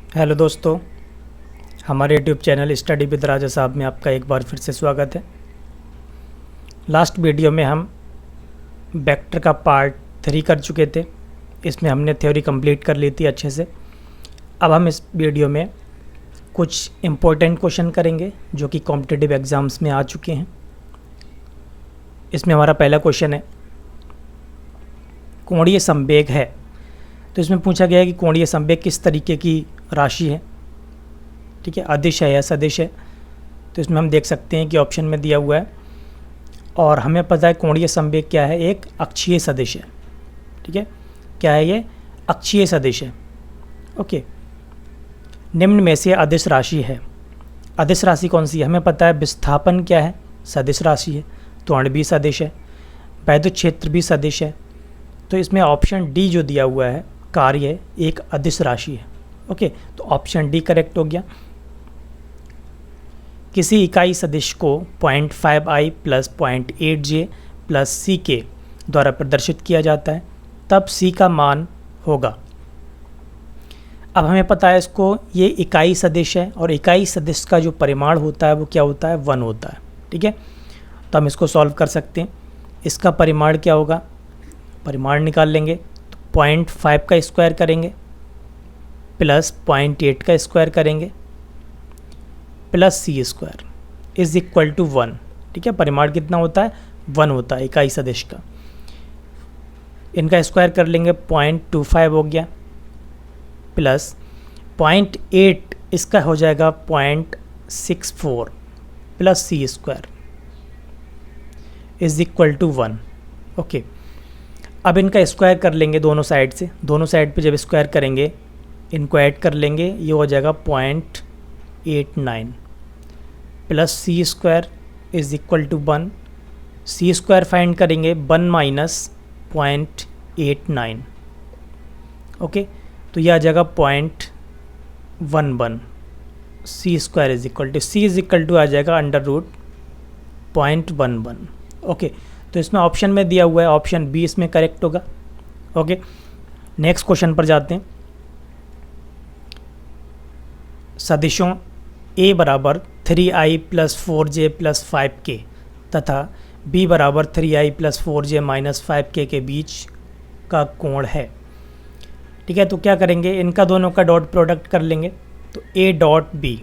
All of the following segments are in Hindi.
हेलो दोस्तों, हमारे यूट्यूब चैनल स्टडी विद राजा साहब में आपका एक बार फिर से स्वागत है। लास्ट वीडियो में हम वेक्टर का पार्ट 3 कर चुके थे। इसमें हमने थ्योरी कंप्लीट कर ली थी अच्छे से। अब हम इस वीडियो में कुछ इम्पोर्टेंट क्वेश्चन करेंगे जो कि कॉम्पिटिटिव एग्ज़ाम्स में आ चुके हैं। इसमें हमारा पहला क्वेश्चन है, कोणीय संवेग है। तो इसमें पूछा गया है कि कोणीय संवेग किस तरीके की राशि है। ठीक है, अदिश है या सदिश है। तो इसमें हम देख सकते हैं कि ऑप्शन में दिया हुआ है और हमें पता है कोणीय संवेग क्या है, एक अक्षीय सदिश है। ठीक है, क्या है ये? अक्षीय सदिश है। ओके, निम्न में से अदिश राशि है। अदिश राशि कौन सी है? हमें पता है विस्थापन क्या है, सदिश राशि है। त्वरण भी सदिश है, वैद्युत क्षेत्र भी सदिश है। तो इसमें ऑप्शन डी जो दिया हुआ है, कार्य एक अदिश राशि है। ओके, तो ऑप्शन डी करेक्ट हो गया। किसी इकाई सदिश को 0.5i प्लस 0.8j प्लस सी के द्वारा प्रदर्शित किया जाता है, तब सी का मान होगा। अब हमें पता है इसको, ये इकाई सदिश है और इकाई सदिश का जो परिमाण होता है वो क्या होता है? 1 होता है। ठीक है, तो हम इसको सॉल्व कर सकते हैं। इसका परिमाण क्या होगा? परिमाण निकाल लेंगे तो 0.5 का स्क्वायर करेंगे प्लस 0.8 का स्क्वायर करेंगे plus C square is equal to 1। ठीक है, परिमाण कितना होता है? 1 होता है इकाई सदिश का। इनका स्क्वायर कर लेंगे, 0.25 हो गया प्लस 0.8 इसका हो जाएगा 0.64 plus C square is equal to 1। Okay, अब इनका स्क्वायर कर लेंगे दोनों साइड से। दोनों साइड पे जब स्क्वायर करेंगे, इनको ऐड कर लेंगे, ये हो जाएगा 0.89 plus C square is equal to 1। C square find करेंगे, 1 माइनस 0.89। ओके, तो यह आ जाएगा 0.11। सी स्क्वायर इज इक्वल टू आ जाएगा अंडर रूट 0.11। ओके, तो इसमें ऑप्शन में दिया हुआ है, ऑप्शन बी इसमें करेक्ट होगा। ओके, नेक्स्ट क्वेश्चन पर जाते हैं। सदिशों a बराबर 3i plus 4j plus 5k तथा b बराबर 3i plus 4j minus 5k के बीच का कोण है। ठीक है, तो क्या करेंगे, इनका दोनों का डॉट प्रोडक्ट कर लेंगे। तो a dot b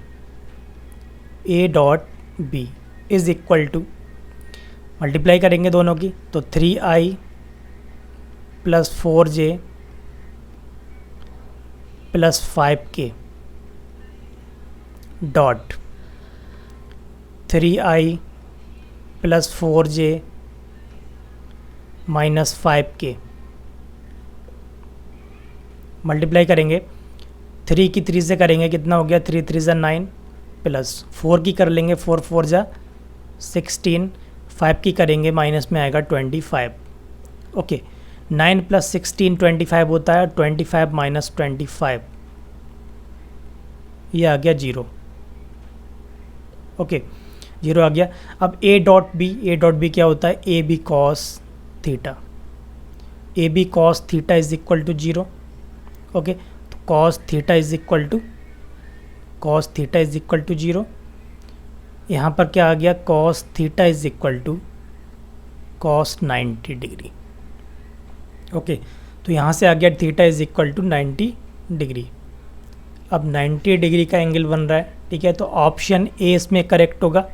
is equal to, multiply करेंगे दोनों की, तो 3i plus 4j plus 5k dot 3i plus 4j minus 5k multiply करेंगे। 3 की 3 से करेंगे, कितना हो गया? 3 3 जा 9 प्लस 4 की कर लेंगे, 4 4 जा 16, 5 की करेंगे, माइनस में आएगा 25। ओके, 9 प्लस 16 25 होता है, 25 माइनस 25 ये आ गया 0। ओके, 0 आ गया। अब a डॉट बी क्या होता है? A B cos theta. A B cos theta is equal to 0। Okay, तो cos theta is equal to 0। यहाँ पर क्या आ गया? Cos theta is equal to cos 90 degree. Okay, तो यहाँ से आ गया theta is equal to 90 degree. अब 90 डिग्री का एंगल बन रहा है। ठीक है, तो ऑप्शन ए इसमें करेक्ट होगा।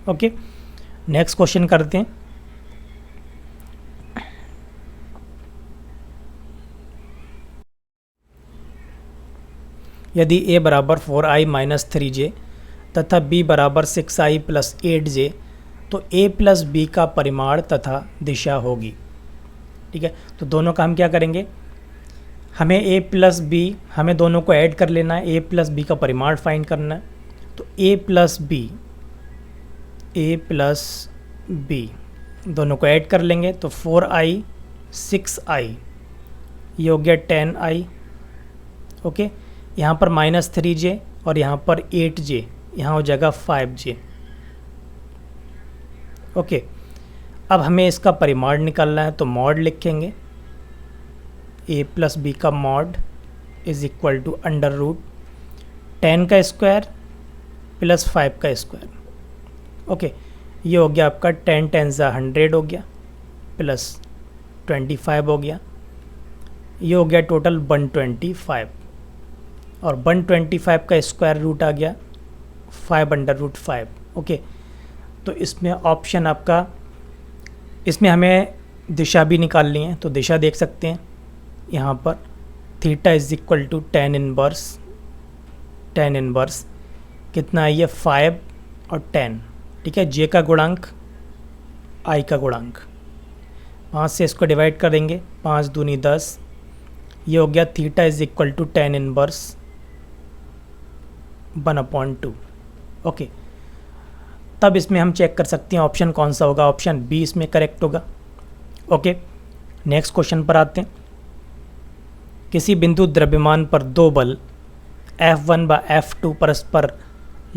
ओके, नेक्स्ट क्वेश्चन करते हैं। यदि a बराबर 4i माइनस 3j तथा b बराबर 6i प्लस 8j तो a प्लस b का परिमाण तथा दिशा होगी। ठीक है, तो दोनों का हम क्या करेंगे, हमें a प्लस बी, हमें दोनों को ऐड कर लेना है, a प्लस बी का परिमाण फाइंड करना है। तो a प्लस बी दोनों को ऐड कर लेंगे, तो 4i 6i ये हो गया 10i। ओके, यहाँ पर माइनस 3j और यहाँ पर 8j, यहाँ हो जाएगा 5j। ओके, अब हमें इसका परिमाण निकालना है, तो मॉड लिखेंगे, a प्लस बी का mod is equal to under root 10 का स्क्वायर प्लस 5 का स्क्वायर। ओके, ये हो गया आपका 10 10 100 हो गया प्लस 25 हो गया, ये हो गया टोटल 125 और 125 का स्क्वायर रूट आ गया 5 अंडर रूट 5। ओके, तो इसमें ऑप्शन आपका, इसमें हमें दिशा भी निकालनी है, तो दिशा देख सकते हैं यहाँ पर theta is equal to tan inverse कितना है ये 5 और 10, ठीक है, जे का गुणांक आई का गुणांक, 5 से इसको डिवाइड करेंगे, 5 दूनी 10, ये हो गया theta is equal to tan inverse 1/2। Okay, तब इसमें हम चेक कर सकते हैं ऑप्शन कौन सा होगा, ऑप्शन बी इसमें करेक्ट होगा। ओके, नेक्स्ट क्वेश्चन पर आते हैं। किसी बिंदु द्रव्यमान पर दो बल F1 व F2 परस्पर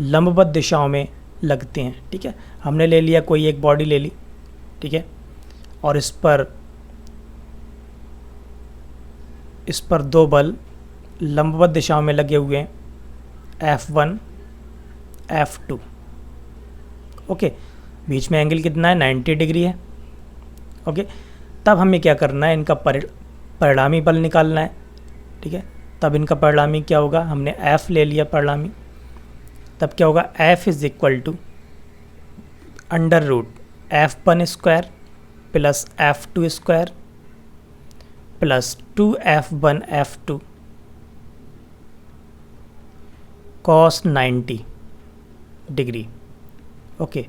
लंबवत दिशाओं में लगते हैं, ठीक है, हमने ले लिया कोई एक बॉडी ले ली, ठीक है, और इस पर दो बल लंबवत दिशाओं में लगे हुए हैं F1 F2। ओके, बीच में एंगल कितना है 90 डिग्री है। ओके, तब हमें क्या करना है, इनका परिणामी बल निकालना है, ठीक है, तब इनका परिणामी क्या होगा, हमने F ले लिया परिणामी, तब क्या होगा F is equal to under root F1 square plus F2 square plus 2F1 F2 cos 90 degree. Okay,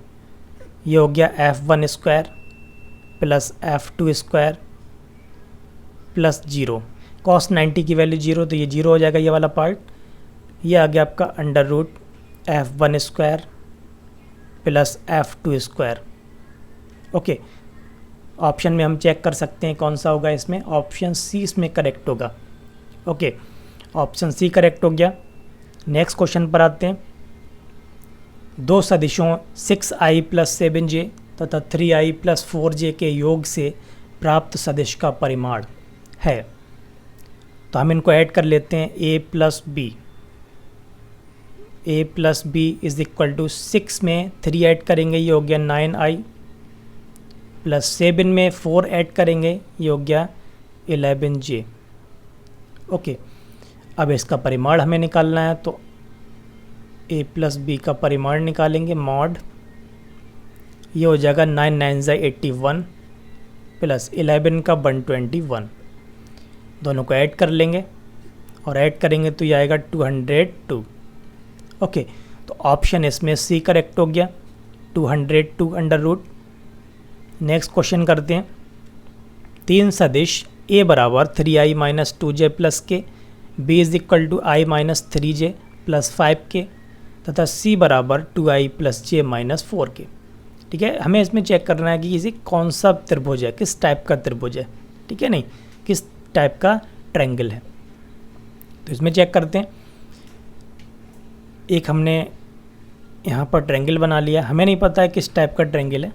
ये हो गया F1 square plus F2 square plus 0, cos 90 की वैल्यू 0, तो ये 0 हो जाएगा ये वाला पार्ट, ये आ गया आपका under root F1 square plus F2 square. Okay, option में हम चेक कर सकते हैं कौन सा होगा, इसमें ऑप्शन सी इसमें करेक्ट होगा। ओके, ऑप्शन सी करेक्ट हो गया। नेक्स्ट क्वेश्चन पर आते हैं। दो सदिशों 6i प्लस 7j तथा 3i प्लस 4j के योग से प्राप्त सदिश का परिमाण है, तो हम इनको ऐड कर लेते हैं a plus b is equal to 6 में 3 ऐड करेंगे, ये हो गया 9i प्लस 7 में 4 ऐड करेंगे, ये हो गया 11j। ओके, अब इसका परिमाण हमें निकालना है, तो a प्लस b का परिमाण निकालेंगे, मॉड, ये हो जाएगा 9 9 81 प्लस 11 का 121, दोनों को ऐड कर लेंगे और ऐड करेंगे तो ये आएगा 202। ओके, तो ऑप्शन इसमें सी करेक्ट हो गया, 202 अंडर रूट। नेक्स्ट क्वेश्चन करते हैं। तीन सदिश a बराबर 3i minus 2j plus K, b is equal to i minus 3j plus 5k तथा c बराबर 2i plus j minus 4k, ठीक है, हमें इसमें चेक करना है कि इसे कौन सा त्रिभुज है, किस टाइप का त्रिभुज है, ठीक है, नहीं किस टाइप का ट्रायंगल है, तो इसमें चेक करते हैं। एक हमने यहाँ पर ट्रायंगल बना लिया, हमें नहीं पता है किस टाइप का ट्रायंगल है,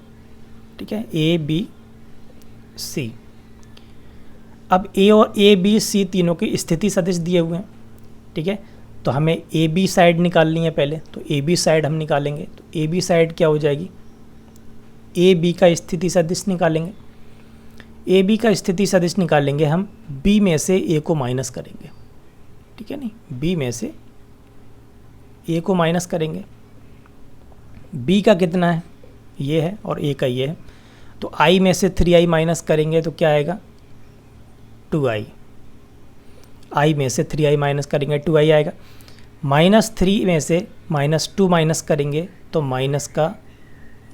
ठीक है, ए बी सी। अब ए और ए बी सी तीनों की स्थिति सदिश दिए हुए हैं, ठीक है, तो हमें ए बी साइड निकालनी है पहले, तो ए बी साइड हम निकालेंगे, तो ए बी साइड क्या हो जाएगी, ए बी का स्थिति सदिश निकालेंगे, ए बी का स्थिति सदिश निकालेंगे हम, बी में से ए को माइनस करेंगे, ठीक है, नहीं बी में से ए को माइनस करेंगे, बी का कितना है ये है और ए का ये है, तो आई में से 3i माइनस करेंगे तो क्या आएगा 2i, आई में से 3i माइनस करेंगे 2i आएगा, -3 में से -2 माइनस करेंगे तो माइनस का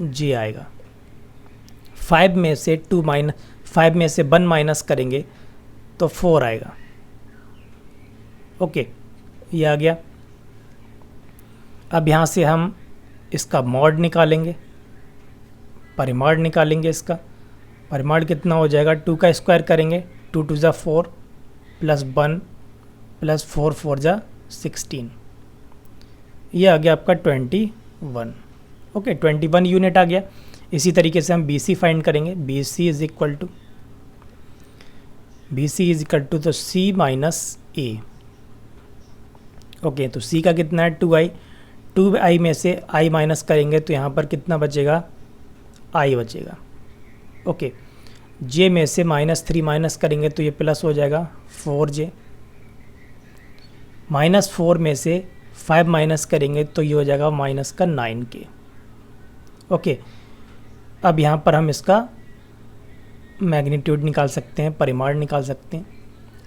j आएगा, 5 में से 1 माइनस करेंगे तो 4 आएगा। ओके, ये आ गया। अब यहाँ से हम इसका मॉड निकालेंगे, परिमाण निकालेंगे, इसका परिमाण कितना हो जाएगा, 2 का स्क्वायर करेंगे, 2 2 ज़ा 4 प्लस 1 प्लस 4 4 ज़ा 16, ये आ गया आपका 21। ओके, 21 यूनिट आ गया। इसी तरीके से हम बी सी फाइंड करेंगे, B C is equal to तो सी माइनस ए, ओके, तो सी का कितना है 2i, 2i में से i माइनस करेंगे तो यहाँ पर कितना बचेगा, i बचेगा। ओके, j में से -3 माइनस करेंगे तो ये प्लस हो जाएगा 4j, -4 में से 5 माइनस करेंगे तो ये हो जाएगा माइनस का 9k। ओके, अब यहाँ पर हम इसका मैग्नीट्यूड निकाल सकते हैं, परिमाण निकाल सकते हैं।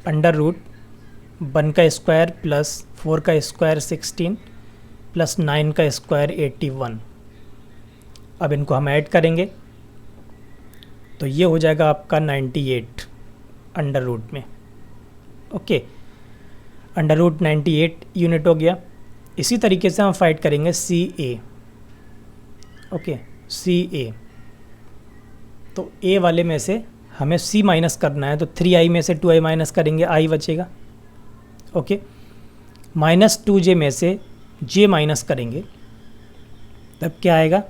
अंडर रूट 1 का स्क्वायर प्लस 4 का स्क्वायर 16 प्लस 9 का स्क्वायर 81। अब इनको हम ऐड करेंगे तो ये हो जाएगा आपका 98 अंडर रूट में। ओके, अंडर रूट 98 यूनिट हो गया। इसी तरीके से हम फाइट करेंगे सी ए। ओके, सी ए, तो ए वाले में से हमें सी माइनस करना है तो 3i में से 2i माइनस करेंगे, i बचेगा। ओके, -2j में से j माइनस करेंगे तब क्या आएगा,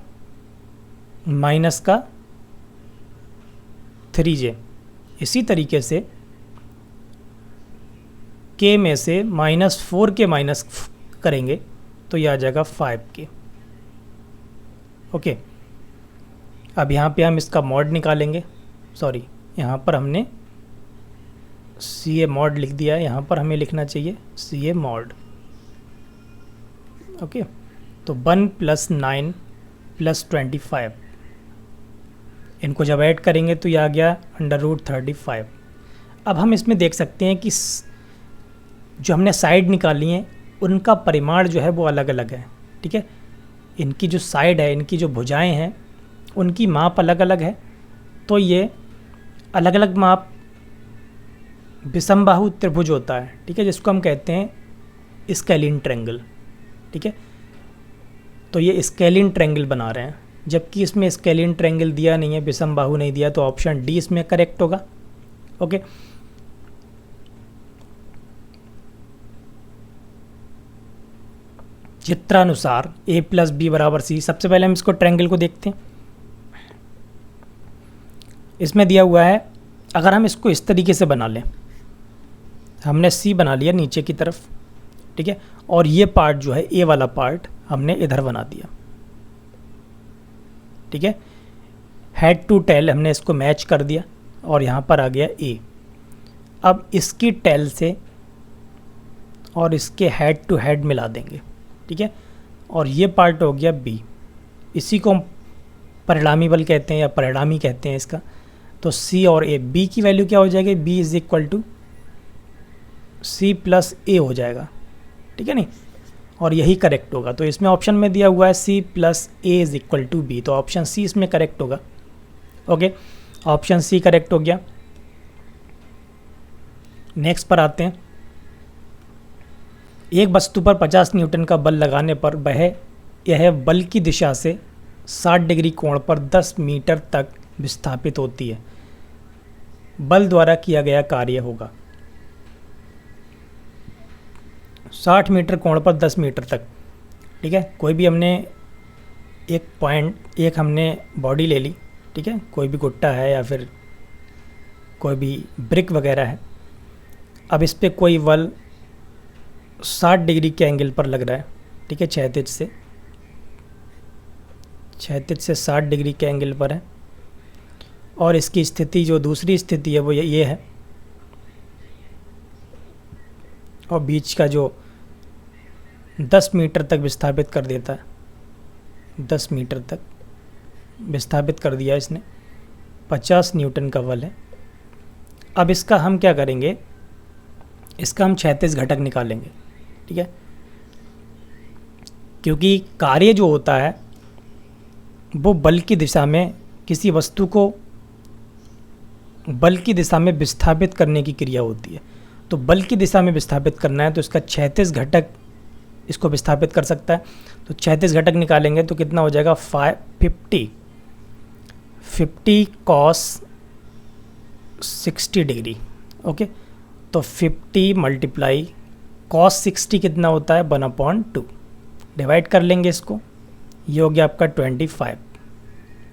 माइनस का 3j। इसी तरीके से k में से -4k माइनस करेंगे तो यह आ जाएगा 5k। ओके, अब यहाँ पे हम इसका मॉड निकालेंगे, सॉरी यहाँ पर हमने सी ए मॉड लिख दिया है, यहाँ पर हमें लिखना चाहिए सी ए मॉड। ओके, तो 1 + 9 + 25, इनको जब ऐड करेंगे तो ये आ गया अंडर रूट 35। अब हम इसमें देख सकते हैं कि जो हमने साइड निकाली हैं उनका परिमाण जो है वो अलग अलग है। ठीक है, इनकी जो साइड है, इनकी जो भुजाएं हैं, उनकी माप अलग अलग है। तो ये अलग अलग माप विषमबाहु त्रिभुज होता है। ठीक है, जिसको हम कहते हैं स्केलिन ट्रायंगल। ठीक है, तो ये स्केलिन ट्रायंगल बना रहे हैं, जबकि इसमें स्केलिन ट्रायंगल दिया नहीं है, विषमबाहु नहीं दिया, तो ऑप्शन डी इसमें करेक्ट होगा। ओके, चित्रानुसार a + b = c। सबसे पहले हम इसको ट्रायंगल को देखते हैं। इसमें दिया हुआ है, अगर हम इसको इस तरीके से बना लें, हमने सी बना लिया नीचे की तरफ। ठीक है, और ये पार्ट जो है ए वाला पार्ट हमने इधर बना दिया। ठीक है, हेड टू टेल हमने इसको मैच कर दिया और यहाँ पर आ गया ए। अब इसकी टेल से और इसके हेड टू हेड मिला देंगे। ठीक है, और ये पार्ट हो गया बी। इसी को हम परिणामी बल कहते हैं या परिणामी कहते हैं इसका। तो सी और ए, बी की वैल्यू क्या हो जाएगी, बी = C + A हो जाएगा। ठीक है नहीं, और यही करेक्ट होगा। तो इसमें ऑप्शन में दिया हुआ है C + A = B, तो ऑप्शन सी इसमें करेक्ट होगा। ओके, ऑप्शन सी करेक्ट हो गया। नेक्स्ट पर आते हैं। एक वस्तु पर 50 न्यूटन का बल लगाने पर यह बल की दिशा से 60 डिग्री कोण पर 10 मीटर तक विस्थापित होती है। बल द्वारा किया गया कार्य होगा। 60 मीटर कोण पर 10 मीटर तक। ठीक है, कोई भी हमने एक हमने बॉडी ले ली। ठीक है, कोई भी गुट्टा है या फिर कोई भी ब्रिक वगैरह है। अब इस पर कोई बल 60 डिग्री के एंगल पर लग रहा है। ठीक है, क्षैतिज से 60 डिग्री के एंगल पर है, और इसकी स्थिति जो दूसरी स्थिति है वो ये है, और बीच का जो 10 मीटर तक विस्थापित कर देता है। 10 मीटर तक विस्थापित कर दिया इसने। 50 न्यूटन का बल है। अब इसका हम क्या करेंगे, इसका हम क्षैतिज घटक निकालेंगे। ठीक है, क्योंकि कार्य जो होता है वो बल की दिशा में, किसी वस्तु को बल की दिशा में विस्थापित करने की क्रिया होती है। तो बल की दिशा में विस्थापित करना है तो इसका क्षैतिज घटक इसको विस्थापित कर सकता है। तो क्षैतिज घटक निकालेंगे तो कितना हो जाएगा, 50 cos 60 डिग्री। ओके, तो 50 × cos 60 कितना होता है, 1/2। डिवाइड कर लेंगे इसको, ये हो गया आपका 25।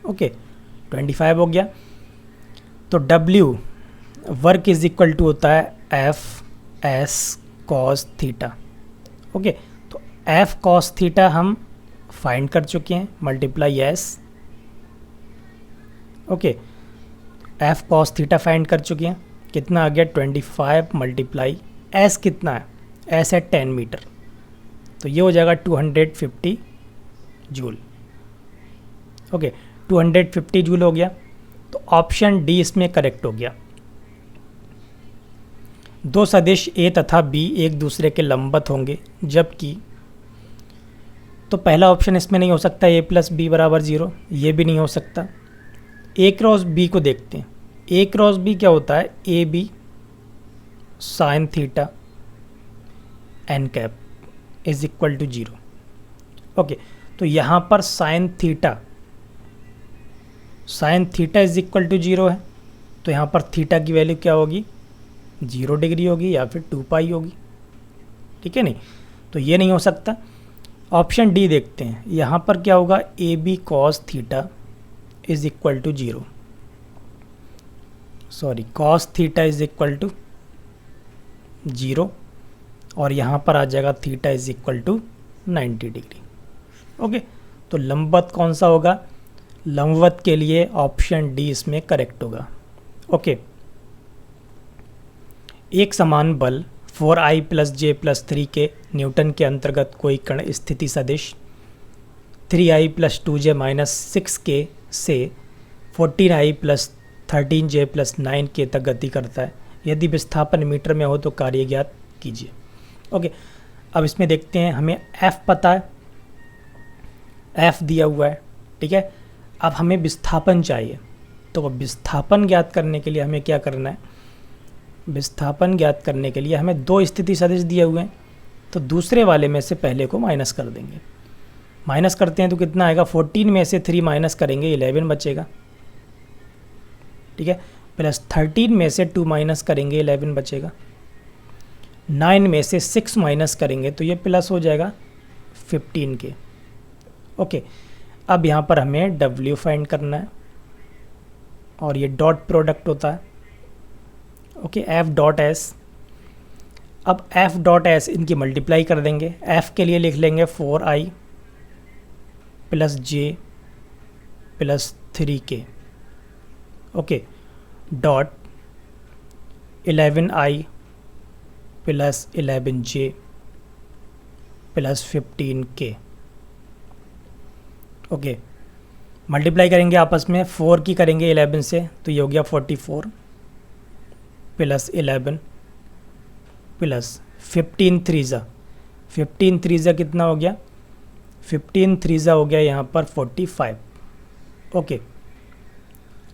ओके, 25 हो गया। तो W वर्क = होता है F S cos theta. Okay, तो एफ कॉस थीटा हम फाइंड कर चुके हैं, multiply S. Okay, F cos theta find कर चुके हैं, कितना आ गया 25 मल्टीप्लाई एस कितना है, एस है 10 मीटर, तो ये हो जाएगा 250 जूल। ओके, 250 जूल हो गया, तो ऑप्शन डी इसमें करेक्ट हो गया। दो सदिश ए तथा बी एक दूसरे के लंबवत होंगे, जबकि तो पहला ऑप्शन इसमें नहीं हो सकता, ए प्लस बी बराबर 0, ये भी नहीं हो सकता। ए क्रॉस बी को देखते हैं, ए क्रॉस बी क्या होता है, A B sine theta N cap is equal to 0। Okay, तो यहाँ पर sine theta is equal to 0 है, तो यहाँ पर थीटा की वैल्यू क्या होगी, 0 डिग्री होगी या फिर 2 पाई होगी, ठीक है नहीं, तो ये नहीं हो सकता। ऑप्शन डी देखते हैं, यहाँ पर क्या होगा, A B cos theta is equal to 0, sorry cos theta is equal to 0, और यहाँ पर आ जाएगा theta is equal to 90 degree. Okay, तो लंबवत कौन सा होगा, लंबवत के लिए ऑप्शन डी इसमें करेक्ट होगा। ओके, एक समान बल 4i + j + 3 के न्यूटन के अंतर्गत कोई कण स्थिति सदिश 3i + 2j - 6k से 14i + 13j + 9k तक गति करता है, यदि विस्थापन मीटर में हो तो कार्य ज्ञात कीजिए। ओके, अब इसमें देखते हैं, हमें f पता है, f दिया हुआ है, ठीक है। अब हमें विस्थापन चाहिए, तो विस्थापन ज्ञात करने के लिए हमें क्या करना है, विस्थापन ज्ञात करने के लिए हमें दो स्थिति सदिश दिए हुए हैं, तो दूसरे वाले में से पहले को माइनस कर देंगे। माइनस करते हैं तो कितना आएगा, 14 में से 3 माइनस करेंगे 11 बचेगा, ठीक है, प्लस 13 में से 2 माइनस करेंगे 11 बचेगा, 9 में से 6 माइनस करेंगे तो ये प्लस हो जाएगा 15 के। ओके, अब यहाँ पर हमें W फाइंड करना है और ये डॉट प्रोडक्ट होता है। ओके, F डॉट S, अब F डॉट S इनकी मल्टीप्लाई कर देंगे, F के लिए लिख लेंगे 4i + j + 3k, okay, dot 11i + 11j + 15k। Okay, multiply करेंगे आपस में, 4 की करेंगे 11 से तो ये हो गया 44 + 11 + 15 3 ज़ा कितना हो गया, 15 3 ज़ा हो गया यहाँ पर 45। ओके,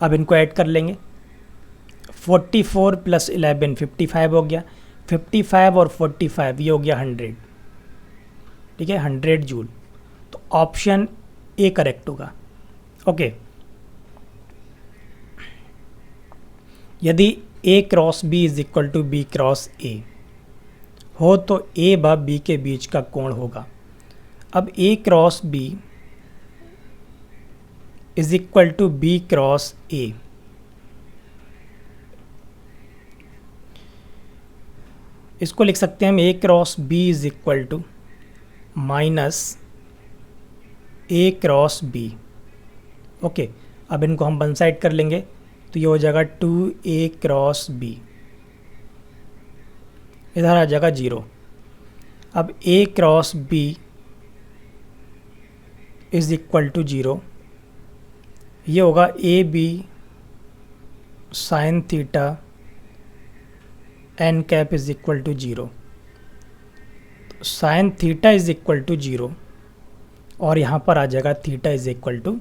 अब इनको ऐड कर लेंगे, 44 + 11 55 हो गया, 55 और 45 ये हो गया 100, ठीक है, 100 जूल, तो ऑप्शन ए करेक्ट होगा। ओके, यदि A cross B is equal to B cross A हो तो A व B के बीच का कोण होगा। अब A cross B is equal to B cross A, इसको लिख सकते हैं हम A cross B is equal to -A cross B। Okay, अब इनको हम वन साइड कर लेंगे तो ये हो जाएगा 2A क्रॉस B, इधर आ जाएगा 0। अब A cross B is equal to 0, ये होगा AB sine theta N cap is equal to 0, sine theta is equal to 0 और यहाँ पर आ जाएगा theta is equal to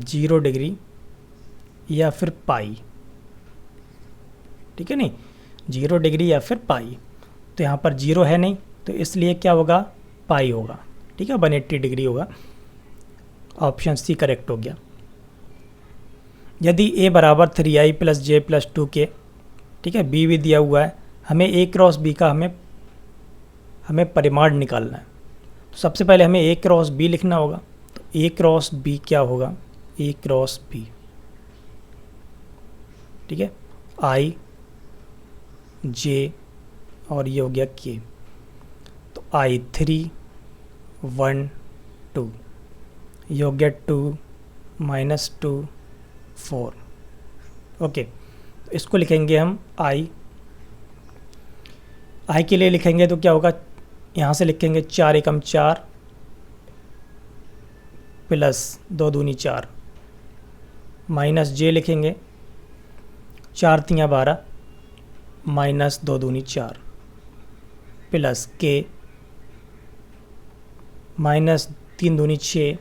0 degree या फिर पाई, ठीक है नहीं, 0 डिग्री या फिर पाई, तो यहाँ पर 0 है नहीं तो इसलिए क्या होगा, पाई होगा, ठीक है, 180 डिग्री होगा, ऑप्शन सी करेक्ट हो गया। यदि A बराबर 3i + j + 2k, ठीक है, B भी दिया हुआ है, हमें A क्रॉस B का हमें परिमाण निकालना है, तो सबसे पहले हमें A क्रॉस B लिखना होगा, तो A क्रॉस B क्या होगा, A क्रॉस B, ठीक है, I जे और ये हो गया के। तो I3 1 2, ये हो गया 2 -2 4। ओके, तो इसको लिखेंगे हम I के लिए लिखेंगे तो क्या होगा, यहाँ से लिखेंगे 4 एकम 4 प्लस 2 दूनी 4 माइनस जे लिखेंगे 4 तियाँ 12 माइनस 2 दूनी 4 प्लस के माइनस 3 दूनी 6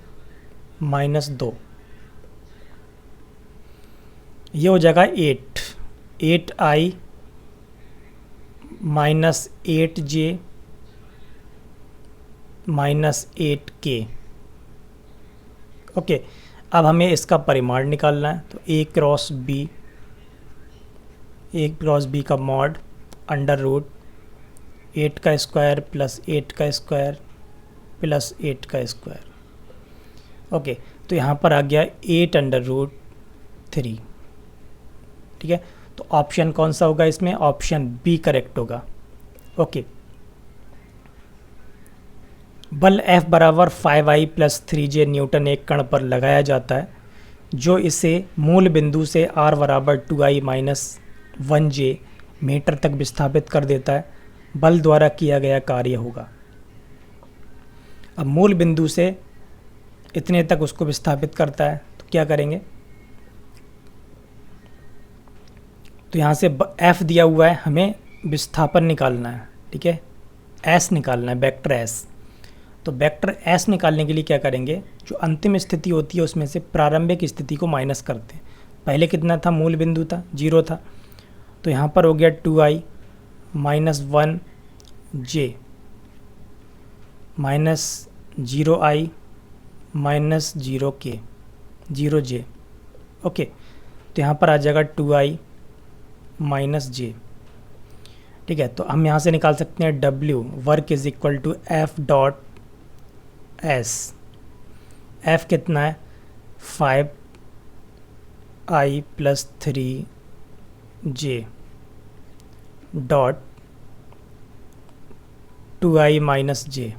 माइनस 2, ये हो जाएगा 8I minus 8J minus 8K। Okay, अब हमें इसका परिमाण निकालना है। तो A क्रॉस B का मॉड अंडर रूट 8 का स्क्वायर प्लस 8 का स्क्वायर प्लस 8 का स्क्वायर। ओके, तो यहाँ पर आ गया 8√3। ठीक है, तो ऑप्शन कौन सा होगा इसमें, ऑप्शन बी करेक्ट होगा। ओके, बल F बराबर 5I + 3J न्यूटन एक कण पर लगाया जाता है जो इसे मूल बिंदु से r बराबर 2I - 1J मीटर तक विस्थापित कर देता है। बल द्वारा किया गया कार्य होगा। अब मूल बिंदु से इतने तक उसको विस्थापित करता है, तो क्या करेंगे, तो यहाँ से F दिया हुआ है, हमें विस्थापन निकालना है। ठीक है, S निकालना है, वेक्टर S। तो वेक्टर S निकालने के लिए क्या करेंगे, जो अंतिम स्थिति होती है उसमें से प्रारंभिक स्थिति को माइनस करते हैं। पहले कितना था, मूल बिंदु था 0 था, तो यहाँ पर हो गया 2I - 1J minus 0I minus 0J। Okay, तो यहाँ पर आ जाएगा 2I माइनस J। ठीक है, तो हम यहाँ से निकाल सकते हैं W work is equal to F dot S। F कितना है, 5I + 3J dot 2I minus J।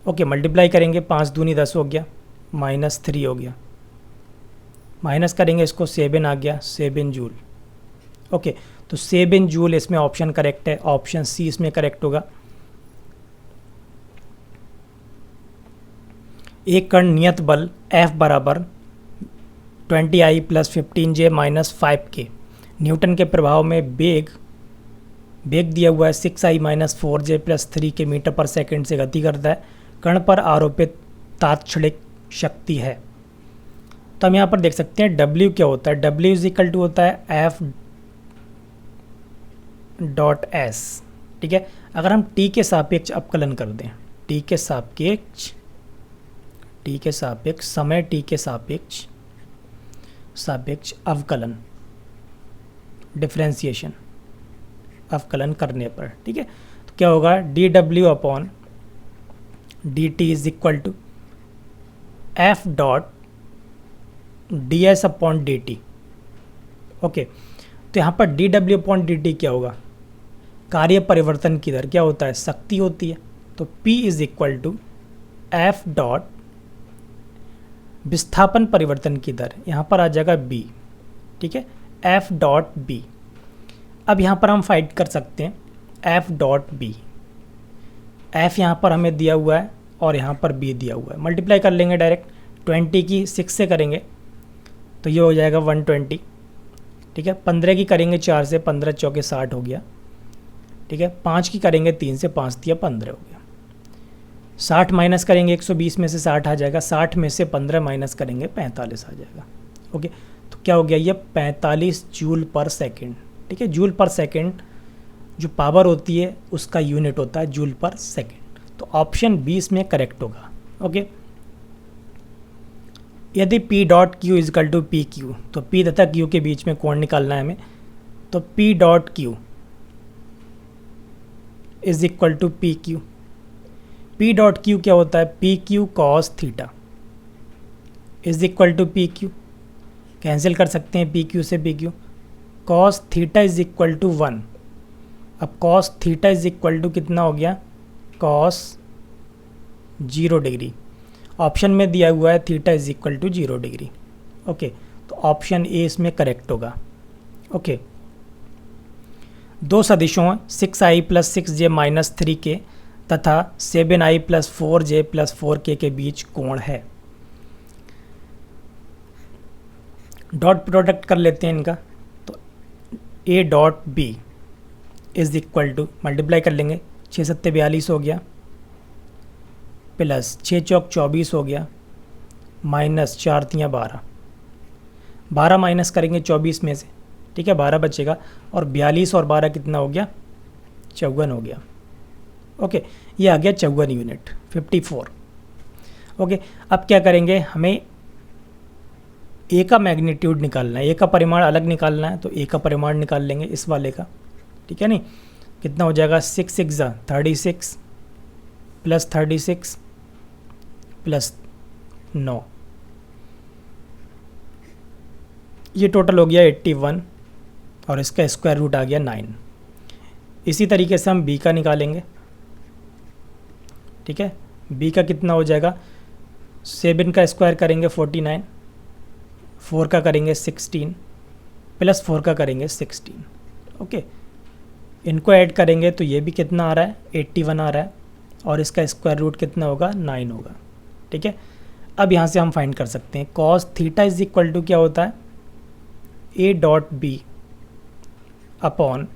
Okay, multiply करेंगे, 5 दूनी 10 हो गया, -3 हो गया, माइनस करेंगे इसको 7 आ गया, 7 जूल। ओके, तो 7 जूल इसमें ऑप्शन करेक्ट है, ऑप्शन सी इसमें करेक्ट होगा। एक कण नियत बल F बराबर 20I + 15J - 5K न्यूटन के प्रभाव में वेग दिया हुआ है 6I - 4J + 3K मीटर पर सेकंड से गति करता है। कण पर आरोपित तात्क्षणिक शक्ति है। तो हम यहाँ पर देख सकते हैं W क्या होता है, W इज इक्वल टू होता है F डॉट S। ठीक है, अगर हम T के सापेक्ष अवकलन कर दें, T के सापेक्ष समय T के सापेक्ष अवकलन, डिफरेंशिएशन अवकलन करने पर, ठीक है, तो क्या होगा, dW/dt is equal to F dot ds/dt। Okay, तो यहाँ पर dW/dt क्या होगा, कार्य परिवर्तन की दर क्या होता है, शक्ति होती है। तो P is equal to F dot विस्थापन परिवर्तन की दर, यहाँ पर आ जाएगा B। ठीक है, F डॉट B। अब यहाँ पर हम फाइंड कर सकते हैं F डॉट B। F यहाँ पर हमें दिया हुआ है और यहाँ पर B दिया हुआ है, मल्टीप्लाई कर लेंगे डायरेक्ट, 20 की 6 से करेंगे तो ये हो जाएगा 120। ठीक है, 15 की करेंगे 4 से, 15 चौके 60 हो गया। ठीक है, 5 की करेंगे 3 से, 5 दिया 15 हो गया। 60 माइनस करेंगे 120 में से 60 आ जाएगा, 60 में से 15 माइनस करेंगे 45 आ जाएगा। ओके, तो क्या हो गया, ये 45 जूल पर सेकेंड। ठीक है, जूल पर सेकेंड जो पावर होती है उसका यूनिट होता है जूल पर सेकेंड। तो ऑप्शन 20 में करेक्ट होगा। ओके, यदि P dot Q is equal to P Q, तो P तथा Q के बीच में कोण निकालना है हमें, तो P dot Q is equal to P Q. P dot Q क्या होता है, P Q cos theta is equal to P Q, cancel कर सकते हैं पी क्यू से P Q, cos theta is equal to 1 अब cos theta is equal to कितना हो गया, कॉस 0 डिग्री। ऑप्शन में दिया हुआ है theta is equal to 0 degree. Okay, तो ऑप्शन ए इसमें करेक्ट होगा। ओके, दो सदिशों 6i plus 6j minus 3k तथा 7i plus 4j plus 4k के बीच कोण है। डॉट प्रोडक्ट कर लेते हैं इनका, तो a dot b is equal to multiply कर लेंगे, 6 सत्ते 42 हो गया, प्लस 6 चौक 24 हो गया, माइनस 4 तियाँ 12, 12 माइनस करेंगे 24 में से, ठीक है, 12 बचेगा, और 42 और 12 कितना हो गया, 54 हो गया। ओके, ये आ गया 54 यूनिट, 54। ओके, अब क्या करेंगे, हमें ए का मैग्नीट्यूड निकालना है, ए का परिमाण अलग निकालना है, तो ए का परिमाण निकाल लेंगे इस वाले का, ठीक है नहीं, कितना हो जाएगा 6 6 36 प्लस 36 प्लस 9, ये टोटल हो गया 81 और इसका स्क्वायर रूट आ गया 9। इसी तरीके से हम बी का निकालेंगे, ठीक है, बी का कितना हो जाएगा, 7 का स्क्वायर करेंगे 49, 4 का करेंगे 16 प्लस 4 का करेंगे 16। ओके, इनको ऐड करेंगे तो ये भी कितना आ रहा है, 81 आ रहा है, और इसका स्क्वायर रूट कितना होगा, 9 होगा, ठीक है। अब यहाँ से हम फाइंड कर सकते हैं cos theta is equal to क्या होता है, A dot B upon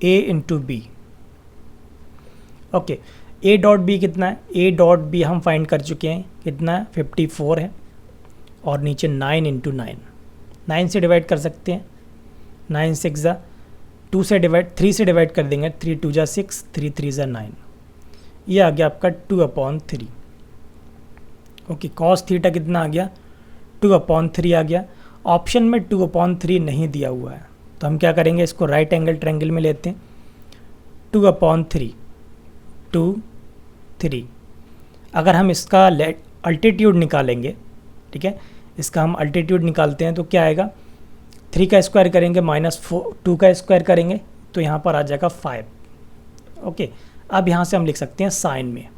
A into B. Okay, A dot B कितना है, ए डॉट बी हम फाइंड कर चुके हैं, कितना है 54 है, और नीचे 9 इंटू 9, 9 से डिवाइड कर सकते हैं, 9 6 जा 2 से डिवाइड 3 से डिवाइड कर देंगे, 3 2 जा 6, 3 3 जा 9, ये आ गया आपका 2/3। ओके, कॉस थीटा कितना आ गया, 2/3 आ गया। ऑप्शन में 2/3 नहीं दिया हुआ है, तो हम क्या करेंगे, इसको राइट एंगल ट्रायंगल में लेते हैं, 2/3 2 3। अगर हम इसका अल्टीट्यूड निकालेंगे, ठीक है, इसका हम अल्टीट्यूड निकालते हैं तो क्या आएगा, 3 का स्क्वायर करेंगे माइनस 2 का स्क्वायर करेंगे तो यहाँ पर आ जाएगा 5। ओके, अब यहाँ से हम लिख सकते हैं साइन में,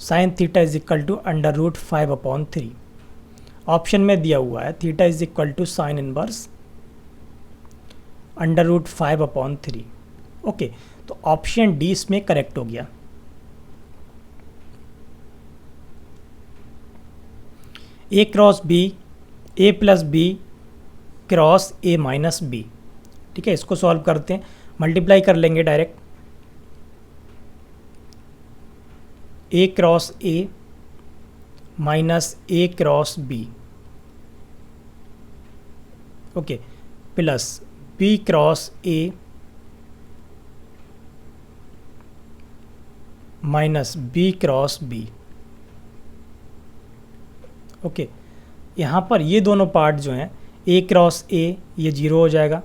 sine theta is equal to √5/3। Option में दिया हुआ है theta is equal to sine inverse √5/3। Okay, तो ऑप्शन डी इसमें करेक्ट हो गया। A cross B, A plus B cross A minus B, ठीक है, इसको सॉल्व करते हैं, मल्टीप्लाई कर लेंगे direct, A cross A minus A cross B, okay, plus B cross A minus B cross B. Okay, यहाँ पर ये दोनों पार्ट जो हैं, ए क्रॉस ए ये 0 हो जाएगा,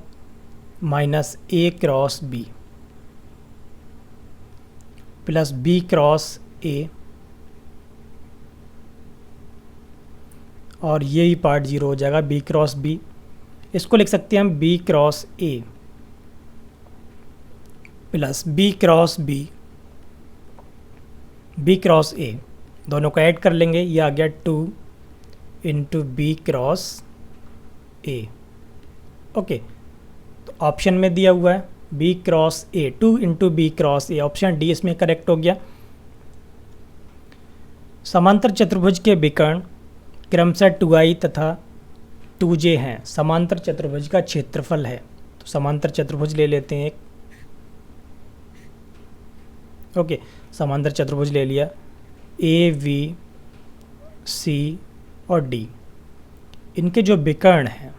minus A cross B plus B cross A, और ये ही पार्ट 0 हो जाएगा, बी क्रॉस बी। इसको लिख सकते हैं हम B cross A plus B cross B, B cross A, दोनों को ऐड कर लेंगे, ये आ गया 2 into B cross A. Okay, तो ऑप्शन में दिया हुआ है B cross A, 2 into B cross A, option D इसमें करेक्ट हो गया। समांतर चतुर्भुज के विकर्ण क्रमशः 2i तथा 2j हैं, समांतर चतुर्भुज का क्षेत्रफल है, तो समांतर चतुर्भुज ले लेते हैं एक। ओके, समांतर चतुर्भुज ले लिया, ए बी सी और डी, इनके जो विकर्ण हैं,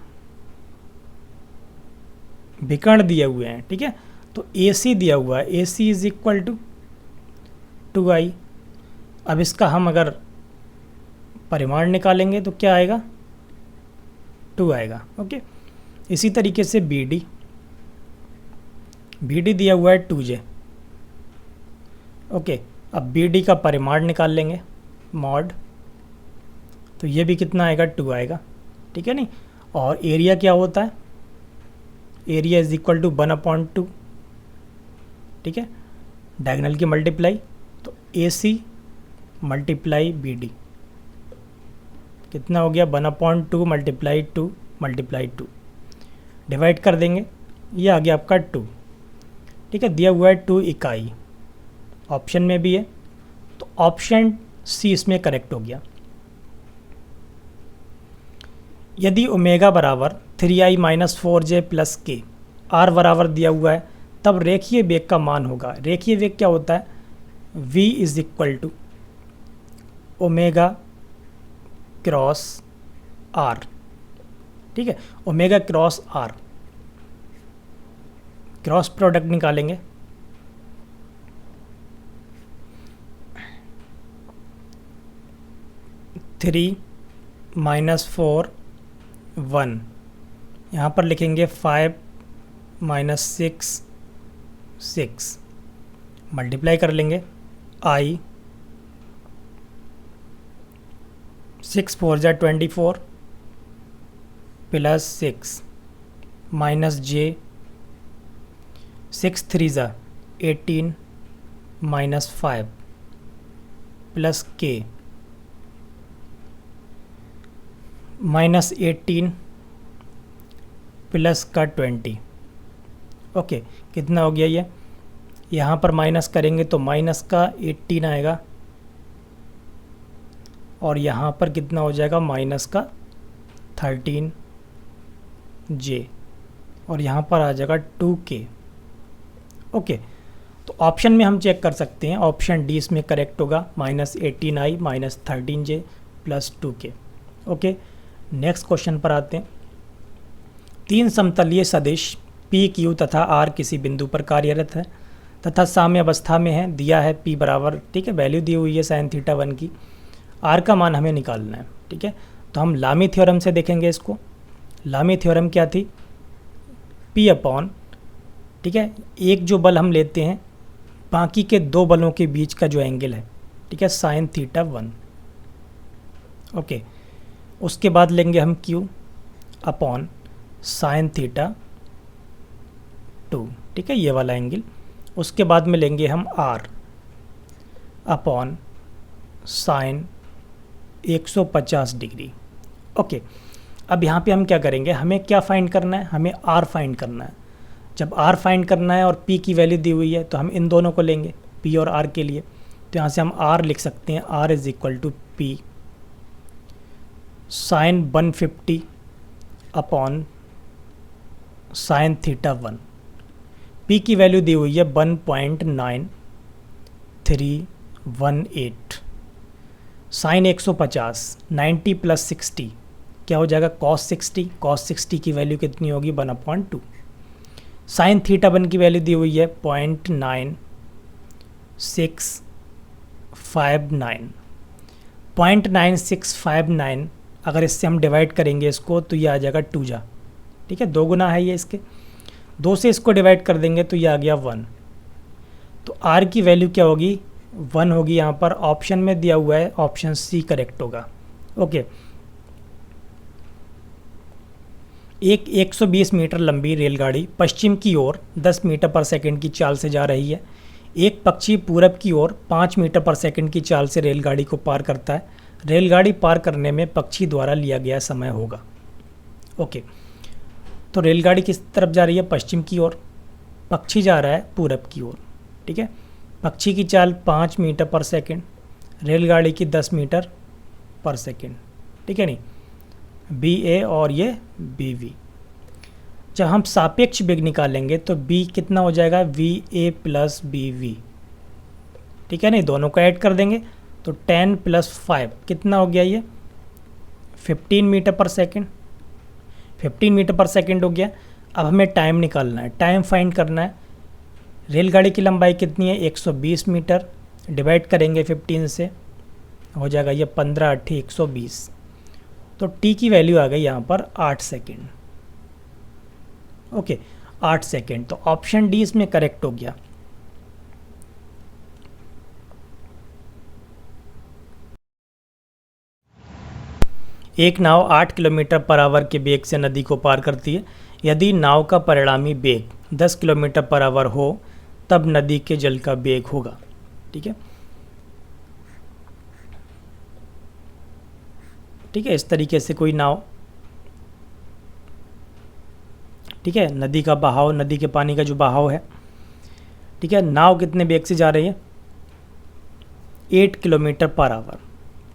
विकर्ण दिए हुए हैं, ठीक है, तो ए सी दिया हुआ है, ए सी इज इक्वल टू 2i। अब इसका हम अगर परिमाण निकालेंगे तो क्या आएगा, 2 आएगा। ओके, इसी तरीके से बी डी दिया हुआ है 2j। ओके, अब बी डी का परिमाण निकाल लेंगे मॉड, तो ये भी कितना आएगा, 2 आएगा, ठीक है नहीं, और एरिया क्या होता है, एरिया इज इक्वल टू 1/2, ठीक है, डायगोनल की मल्टीप्लाई, तो AC मल्टीप्लाई BD कितना हो गया 1/2 मल्टीप्लाई 2 मल्टीप्लाई 2, डिवाइड कर देंगे, ये आ गया आपका 2, ठीक है, दिया हुआ है 2 इकाई, ऑप्शन में भी है, तो ऑप्शन C इसमें करेक्ट हो गया। यदि ओमेगा बराबर 3i - 4j + k, r बराबर दिया हुआ है, तब रेखीय वेग का मान होगा। रेखीय वेग क्या होता है, v is equal to omega cross r, ठीक है, omega cross r, cross product निकालेंगे, थ्री माइनस 4 1, यहाँ पर लिखेंगे 5 - 6 6, मल्टीप्लाई कर लेंगे, i 6 4 जा 24 प्लस 6 माइनस j 6 3 जा 18 माइनस 5 प्लस k -18 प्लस का 20, ओके, कितना हो गया ये, यहाँ पर माइनस करेंगे तो माइनस का 18 आएगा, और यहाँ पर कितना हो जाएगा माइनस का 13j, और यहाँ पर आ जाएगा 2k, ओके। तो ऑप्शन में हम चेक कर सकते हैं, ऑप्शन डी इसमें करेक्ट होगा, -18i - 13j + 2k, okay. Next question पर आते हैं। 3 समतलीय सदिश P, Q तथा R किसी बिंदु पर कार्यरत है तथा साम्य अवस्था में है, दिया है P बराबर, ठीक है, वैल्यू दी हुई है sin θ1 की, R का मान हमें निकालना है, ठीक है। तो हम लामी थ्योरम से देखेंगे इसको। लामी थ्योरम क्या थी, P अपॉन, ठीक है, एक जो बल हम लेते हैं बाकी के 2 बलों के बीच का जो एंगल है, ठीक है, sin θ1, ओके। उसके बाद लेंगे हम Q अपॉन sin θ2, ठीक है, ये वाला एंगल। उसके बाद में लेंगे हम R upon sin 150 degree, okay. अब यहाँ पे हम क्या करेंगे, हमें क्या फाइंड करना है, हमें R फाइंड करना है। जब R फाइंड करना है और P की वैल्यू दी हुई है तो हम इन दोनों को लेंगे, P और R के लिए। तो यहाँ से हम R लिख सकते हैं, R is equal to P sin 150 upon sin θ1। P की वैल्यू दी हुई है 1.9318, sin 150, 90 + 60 क्या हो जाएगा cos 60, cos 60 की वैल्यू कितनी होगी 1/2, sin θ1 की वैल्यू दी हुई है 0.9659, 0.9659, अगर इससे हम डिवाइड करेंगे इसको तो ये आ जाएगा 2 जा, ठीक है, 2 गुना है ये इसके, 2 से इसको डिवाइड कर देंगे तो ये आ गया 1। तो R की वैल्यू क्या होगी 1 होगी, यहाँ पर ऑप्शन में दिया हुआ है, ऑप्शन C करेक्ट होगा, ओके। एक 120 मीटर लंबी रेलगाड़ी पश्चिम की ओर 10 मीटर पर सेकंड की चाल से जा रही है। एक पक्षी पूरब की ओर 5 मीटर पर सेकंड की चाल से रेलगाड़ी को पार करता है। रेलगाड़ी पार करने में पक्षी द्वारा लिया गया समय होगा, ओके। तो रेलगाड़ी किस तरफ जा रही है, पश्चिम की ओर, पक्षी जा रहा है पूरब की ओर, ठीक है। पक्षी की चाल 5 मीटर पर सेकंड, रेलगाड़ी की 10 मीटर पर सेकंड, ठीक है, नहीं BA और ये BV। जब हम सापेक्ष वेग निकालेंगे तो B कितना हो जाएगा VA + BV, ठीक है, नहीं दोनों को ऐड कर देंगे तो 10 + 5 कितना हो गया ये 15 मीटर पर सेकंड, 15 मीटर पर सेकंड हो गया। अब हमें टाइम निकालना है, टाइम फाइंड करना है। रेलगाड़ी की लंबाई कितनी है 120 मीटर, डिवाइड करेंगे 15 से, हो जाएगा ये 15 × 8 = 120, तो T की वैल्यू आ गई यहाँ पर 8 सेकेंड, ओके, 8 सेकेंड। तो ऑप्शन डी इसमें करेक्ट हो गया। एक नाव 8 किलोमीटर पर आवर के वेग से नदी को पार करती है। यदि नाव का परिणामी वेग 10 किलोमीटर पर आवर हो तब नदी के जल का वेग होगा। ठीक है, ठीक है, इस तरीके से कोई नाव, ठीक है, नदी का बहाव, नदी के पानी का जो बहाव है, ठीक है, नाव कितने वेग से जा रही है, 8 किलोमीटर पर आवर।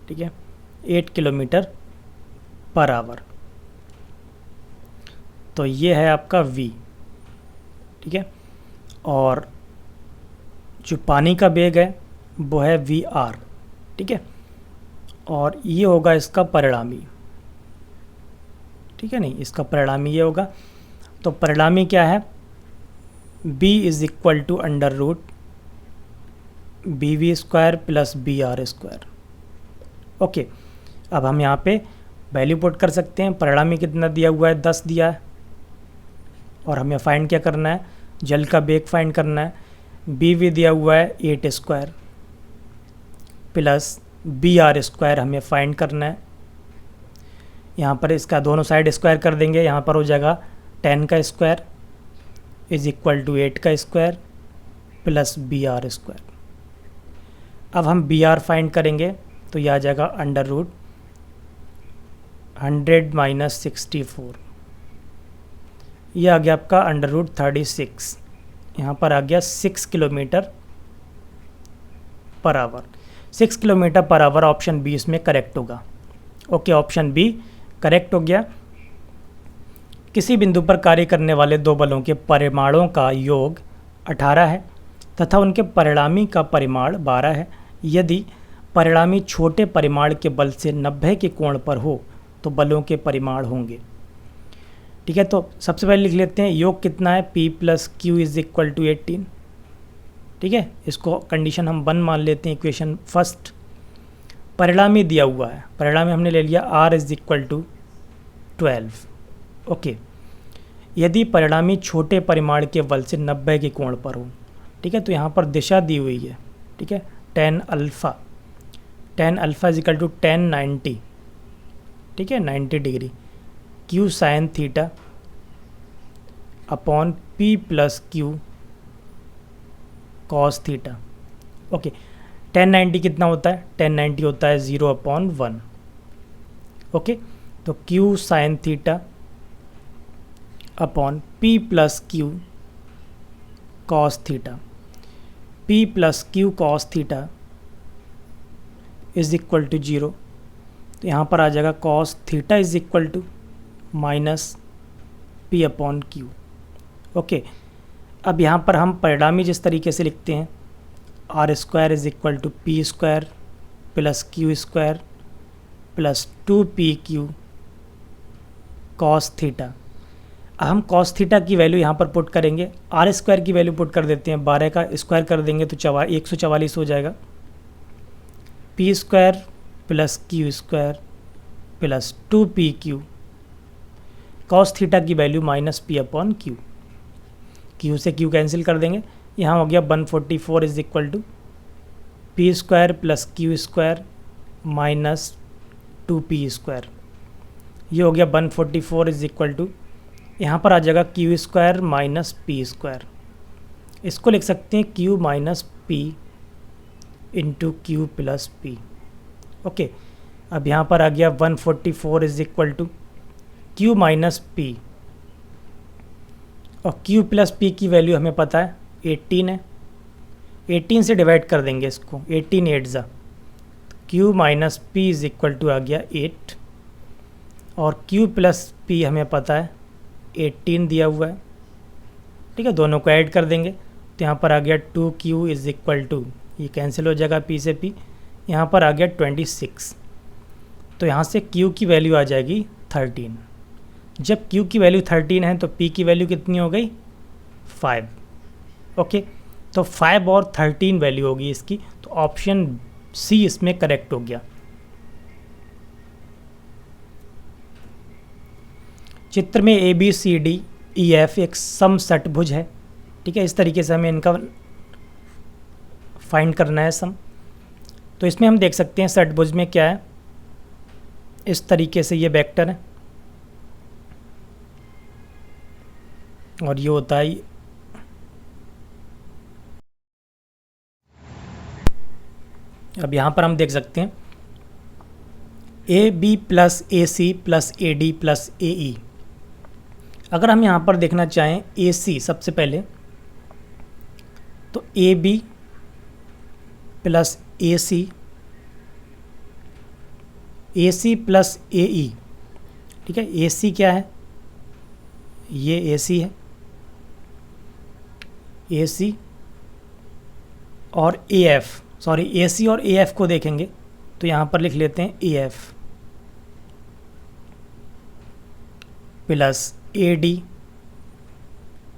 ठीक है, 8 किलोमीटर पर आवर, तो ये है आपका v। ठीक है, और जो पानी का वेग है वो है vr। ठीक है, और ये होगा इसका परिणामी। ठीक है, नहीं, इसका परिणामी ये होगा। तो परिणामी क्या है, b is equal to under root bv square plus br square. Okay, अब हम यहाँ पे वैल्यू पुट कर सकते हैं। परिणामी कितना दिया हुआ है, 10 दिया है, और हमें फाइंड क्या करना है, जल का वेग फाइंड करना है। bv दिया हुआ है 8 स्क्वायर प्लस br स्क्वायर हमें फाइंड करना है। यहाँ पर इसका दोनों साइड स्क्वायर कर देंगे, यहाँ पर हो जाएगा 10 का स्क्वायर इज इक्वल टू 8 का स्क्वायर प्लस br स्क्वायर। अब हम br फाइंड करेंगे तो यह आ जाएगा अंडर रूट 100 माइनस 64, यह आ गया आपका अंडर रूट 36। यहाँ पर आ गया 6 kilometre per hour. 6 kilometre per hour option B इसमें करेक्ट होगा। ओके, ऑप्शन बी करेक्ट हो गया। किसी बिंदु पर कार्य करने वाले दो बलों के परिमाणों का योग 18 है तथा उनके परिणामी का परिमाण 12 है। यदि परिणामी छोटे परिमाण के बल से 90 के कोण पर हो तो बलों के परिमाण होंगे। ठीक है, तो सबसे पहले लिख लेते हैं योग कितना है, P plus Q is equal to 18। ठीक है, इसको कंडीशन हम 1 मान लेते हैं, इक्वेशन फर्स्ट। परिणामी दिया हुआ है, परिणामी हमने ले लिया R is equal to 12। Okay, यदि परिणामी छोटे परिमाण के बल से 90 के कोण पर हो, ठीक है, तो यहाँ पर दिशा दी हुई है। ठीक है, tan alpha, tan alpha is equal to tan 90। ठीक है, 90 degree, Q sine theta upon P plus Q cos theta. Okay, tan 90 कितना होता है, tan 90 होता है 0/1। ओके, तो Q sine theta upon P plus Q cos theta, P plus Q cos theta is equal to 0। तो यहाँ पर आ जाएगा cos theta is equal to minus P upon Q. Okay, अब यहाँ पर हम परिणामी जिस तरीके से लिखते हैं, R square is equal to P square plus Q square plus 2pq cos theta. हम कॉस थीटा की वैल्यू यहाँ पर पुट करेंगे, आर स्क्वायर की वैल्यू पुट कर देते हैं, 12 का स्क्वायर कर देंगे तो 144 हो जाएगा। P square plus Q square plus 2pq cos theta की value minus P upon Q. Q से क्यू कैंसिल कर देंगे, यहाँ हो गया 144 is equal to P square plus Q square minus 2p square. ये हो गया 144 इज इक्वल टू, यहाँ पर आ जाएगा Q square minus P square. इसको लिख सकते हैं Q minus P into Q plus P. Okay, अब यहाँ पर आ गया 144 is equal to Q minus P, और क्यू प्लस पी की वैल्यू हमें पता है 18 है। 18 से डिवाइड कर देंगे इसको, 18 8 जा, Q minus P is equal to आ गया 8, और क्यू प्लस पी हमें पता है 18 दिया हुआ है। ठीक है, दोनों को ऐड कर देंगे तो यहाँ पर आ गया 2q इज इक्वल टू, ये कैंसिल हो जाएगा p से p, यहाँ पर आ गया 26। तो यहाँ से q की वैल्यू आ जाएगी 13। जब q की वैल्यू 13 है तो p की वैल्यू कितनी हो गई, 5। ओके, तो 5 और 13 वैल्यू होगी इसकी, तो ऑप्शन सी इसमें करेक्ट हो गया। चित्र में A B C D E F एक सम षटभुज है। ठीक है, इस तरीके से हमें इनका फाइंड करना है सम। तो इसमें हम देख सकते हैं षटभुज में क्या है, इस तरीके से ये वेक्टर है। और ये होता है, अब यहाँ पर हम देख सकते हैं A B plus A C plus A D plus A E. अगर हम यहाँ पर देखना चाहें ए सी सबसे पहले, तो A B plus A C plus A E. ठीक है, ए सी क्या है, ये ए सी है, ए सी और ए एफ, सॉरी ए सी और ए एफ को देखेंगे तो यहाँ पर लिख लेते हैं A F plus A D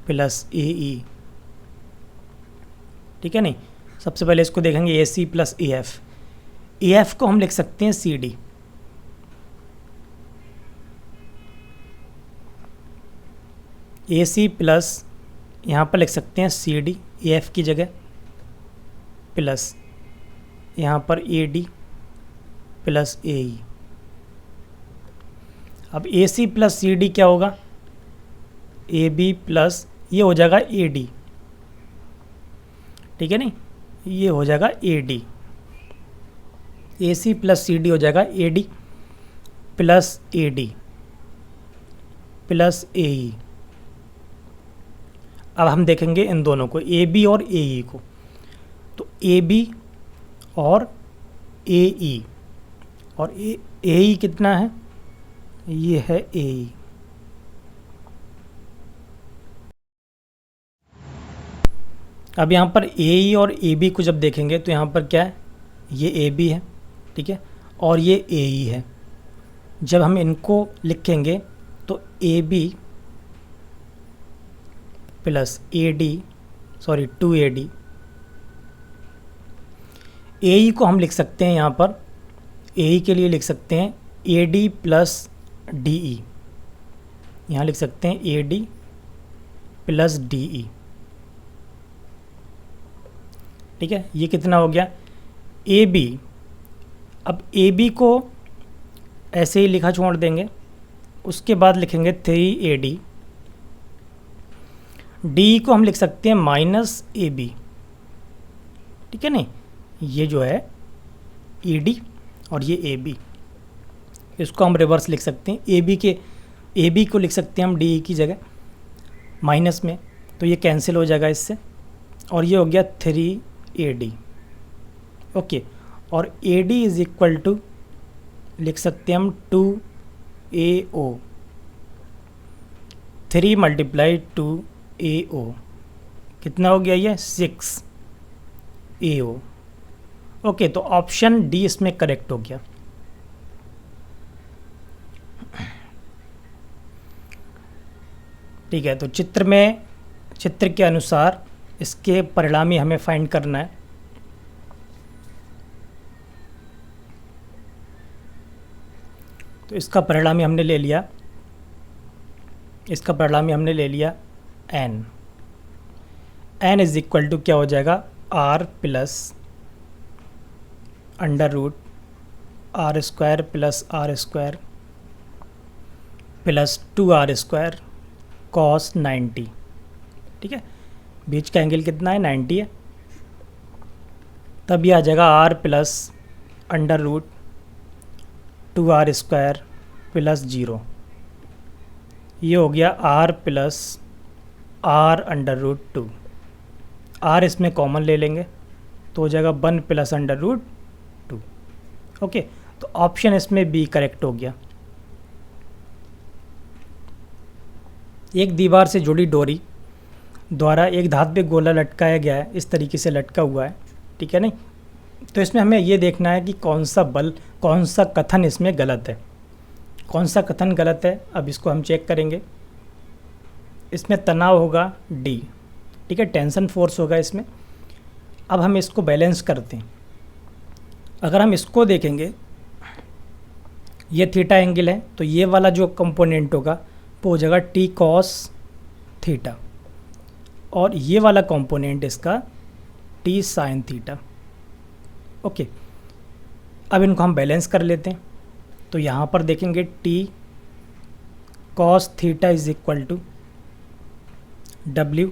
plus A E. ठीक है, नहीं सबसे पहले इसको देखेंगे ए सी प्लस ए एफ को हम लिख सकते हैं C D, A C plus यहाँ पर लिख सकते हैं सी डी ए एफ की जगह, प्लस यहाँ पर ए डी प्लस ए ई। अब ए सी प्लस सी डी क्या होगा, ए बी प्लस ये हो जाएगा ए डी। ठीक है, नहीं ये हो जाएगा A D, A C plus C D हो जाएगा A D plus A D plus A E. अब हम देखेंगे इन दोनों को, ए बी और ए ई को, तो ए बी और ए ई, और ए ई कितना है, ये है ए ई। अब यहाँ पर ए ई और ए बी को जब देखेंगे तो यहाँ पर क्या है, ये ए बी है, ठीक है, और ये ए ई है। जब हम इनको लिखेंगे तो A B plus A D, sorry 2AD, A E को हम लिख सकते हैं यहाँ पर, ए ई के लिए लिख सकते हैं ए डी प्लस डी ई, यहाँ लिख सकते हैं ए डी प्लस डी ई। ठीक है, ये कितना हो गया ए बी। अब ए बी को ऐसे ही लिखा छोड़ देंगे, उसके बाद लिखेंगे 3AD, डी को हम लिख सकते हैं माइनस ए बी। ठीक है, नहीं ये जो है ए डी और ये ए बी, इसको हम रिवर्स लिख सकते हैं, ए बी को लिख सकते हैं हम डी ई की जगह माइनस में, तो ये कैंसिल हो जाएगा इससे, और ये हो गया 3AD। ओके, और AD इज इक्वल टू लिख सकते हैं हम 2AO, 3 मल्टीप्लाई 2AO कितना हो गया, ये 6AO। ओके, तो ऑप्शन डी इसमें करेक्ट हो गया। ठीक है, तो चित्र के अनुसार इसके परिणामी हमें फाइंड करना है। तो इसका परिणामी हमने ले लिया, n इज इक्वल टू क्या हो जाएगा, r plus under root r square plus r square plus 2r² cos 90। ठीक है, बीच का एंगल कितना है, 90 है, तब ये आ जाएगा r plus under root 2r² plus 0, ये हो गया r plus r under root 2, r इसमें कॉमन ले लेंगे तो हो जाएगा 1 प्लस अंडर रूट 2। ओके, तो ऑप्शन इसमें बी करेक्ट हो गया। एक दीवार से जुड़ी डोरी द्वारा एक धात्विक गोला लटकाया गया है, इस तरीके से लटका हुआ है। ठीक है, नहीं तो इसमें हमें ये देखना है कि कौन सा कथन इसमें गलत है, कौन सा कथन गलत है। अब इसको हम चेक करेंगे। इसमें तनाव होगा डी, ठीक है, टेंशन फोर्स होगा इसमें। अब हम इसको बैलेंस करते हैं। अगर हम इसको देखेंगे, ये थीटा एंगल है, तो ये वाला जो कंपोनेंट होगा वो हो जाएगा टी कॉस थीटा, और ये वाला कंपोनेंट इसका टी साइन थीटा। ओके, अब इनको हम बैलेंस कर लेते हैं। तो यहाँ पर देखेंगे T cos theta is equal to W,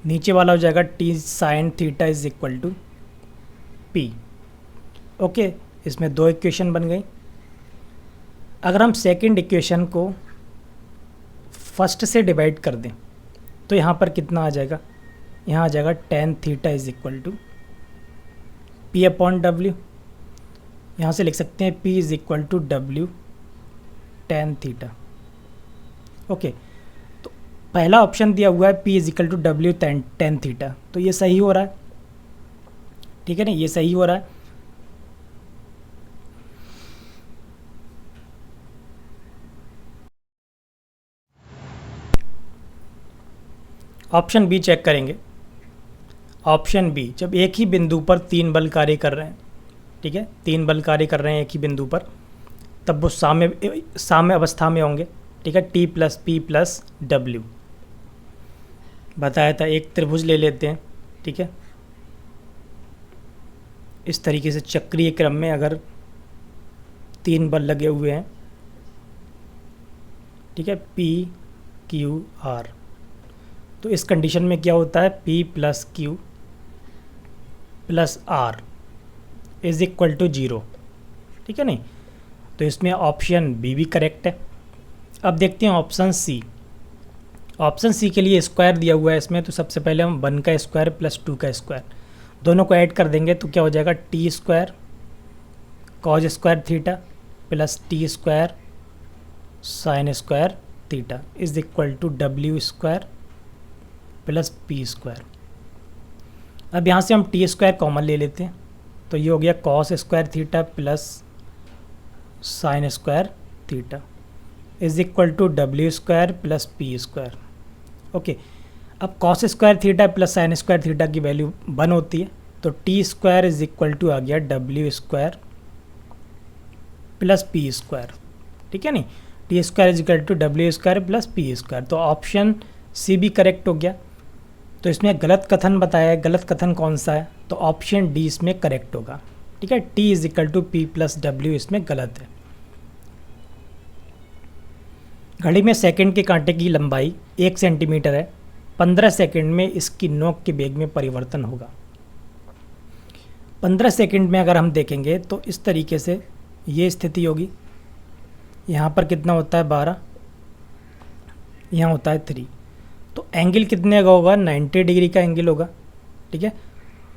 नीचे वाला हो जाएगा T sine theta is equal to P। Okay, इसमें दो इक्वेशन बन गई। अगर हम सेकंड इक्वेशन को फर्स्ट से डिवाइड कर दें तो यहाँ पर कितना आ जाएगा, यहाँ आ जाएगा tan theta is equal to P upon W। यहाँ से लिख सकते हैं P is equal to W tan theta. Okay, तो पहला ऑप्शन दिया हुआ है P is equal to W tan theta, तो ये सही हो रहा है, ठीक है ना, ये सही हो रहा है। ऑप्शन बी चेक करेंगे। ऑप्शन बी, जब एक ही बिंदु पर तीन बल कार्य कर रहे हैं, ठीक है, तीन बल कार्य कर रहे हैं एक ही बिंदु पर, तब वो साम्य अवस्था में होंगे, ठीक है। T plus P plus W बताया था। एक त्रिभुज ले लेते हैं, ठीक है, इस तरीके से चक्रीय क्रम में अगर तीन बल लगे हुए हैं, ठीक है, P Q R, तो इस कंडीशन में क्या होता है, P plus Q plus R is equal to 0, ठीक है नहीं। तो इसमें ऑप्शन बी भी करेक्ट है। अब देखते हैं ऑप्शन सी। ऑप्शन सी के लिए स्क्वायर दिया हुआ है इसमें, तो सबसे पहले हम 1 का स्क्वायर प्लस 2 का स्क्वायर दोनों को ऐड कर देंगे तो क्या हो जाएगा, T square cos square theta plus T square sine square theta is equal to W square plus P square. अब यहाँ से हम T स्क्वायर कॉमन ले लेते हैं, तो ये हो गया cos square theta plus sine square theta is equal to W square plus P square. Okay, अब cos square theta plus sine square theta की वैल्यू 1 होती है, तो T square is equal to आ गया W square plus P square, ठीक है नहीं। T square is equal to W square plus P square, तो ऑप्शन सी भी करेक्ट हो गया। तो इसमें गलत कथन बताया है, गलत कथन कौन सा है, तो ऑप्शन डी इसमें करेक्ट होगा, ठीक है। T is equal to P plus W इसमें गलत है। घड़ी में सेकंड के कांटे की लंबाई 1 सेंटीमीटर है, 15 सेकंड में इसकी नोक के वेग में परिवर्तन होगा। 15 सेकंड में अगर हम देखेंगे तो इस तरीके से ये स्थिति होगी, यहाँ पर कितना होता है 12, यहाँ होता है 3, तो एंगल कितने का होगा, 90 डिग्री का एंगल होगा, ठीक है।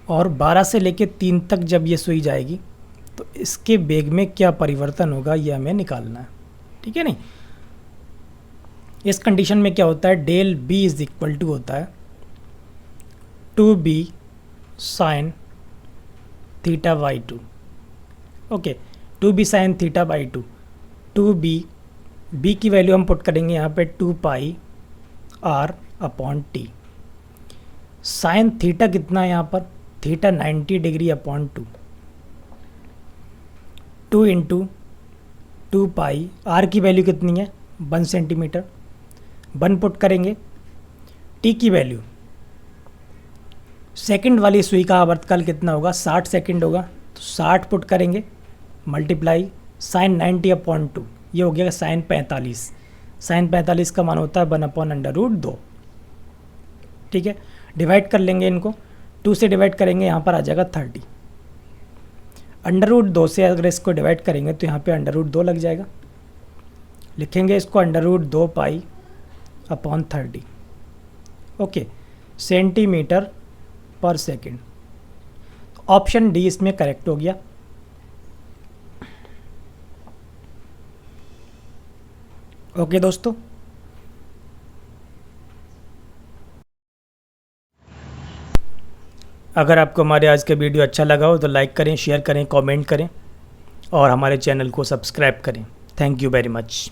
और 12 से लेके 3 तक जब ये सुई जाएगी तो इसके वेग में क्या परिवर्तन होगा ये हमें निकालना है, ठीक है नहीं। इस कंडीशन में क्या होता है, del b is equal to होता है 2b sine theta by 2। Okay, 2b sine theta by 2, 2b की वैल्यू हम पुट करेंगे यहाँ पे 2 पाई r upon T. Sine theta कितना है यहाँ पर, थीटा 90 डिग्री अपॉन 2 इंटू 2 पाई, r की वैल्यू कितनी है 1 सेंटीमीटर, 1 पुट करेंगे। टी की वैल्यू, सेकंड वाली सुई का आवर्तकाल कितना होगा, 60 सेकंड होगा, तो 60 पुट करेंगे मल्टीप्लाई साइन 90 अपॉन 2, ये हो गया साइन 45। साइन 45 का मान होता है 1 अपॉन अंडर रूट 2, ठीक है। डिवाइड कर लेंगे इनको, 2 से डिवाइड करेंगे, यहाँ पर आ जाएगा 30। अंडर रूट 2 से अगर इसको डिवाइड करेंगे तो यहाँ पे अंडर रूट 2 लग जाएगा, लिखेंगे इसको under root 2 pi upon 30। Okay, centimetre पर सेकेंड। ऑप्शन डी इसमें करेक्ट हो गया। ओके दोस्तों, अगर आपको हमारे आज का वीडियो अच्छा लगा हो तो लाइक करें, शेयर करें, कमेंट करें और हमारे चैनल को सब्सक्राइब करें। Thank you very much.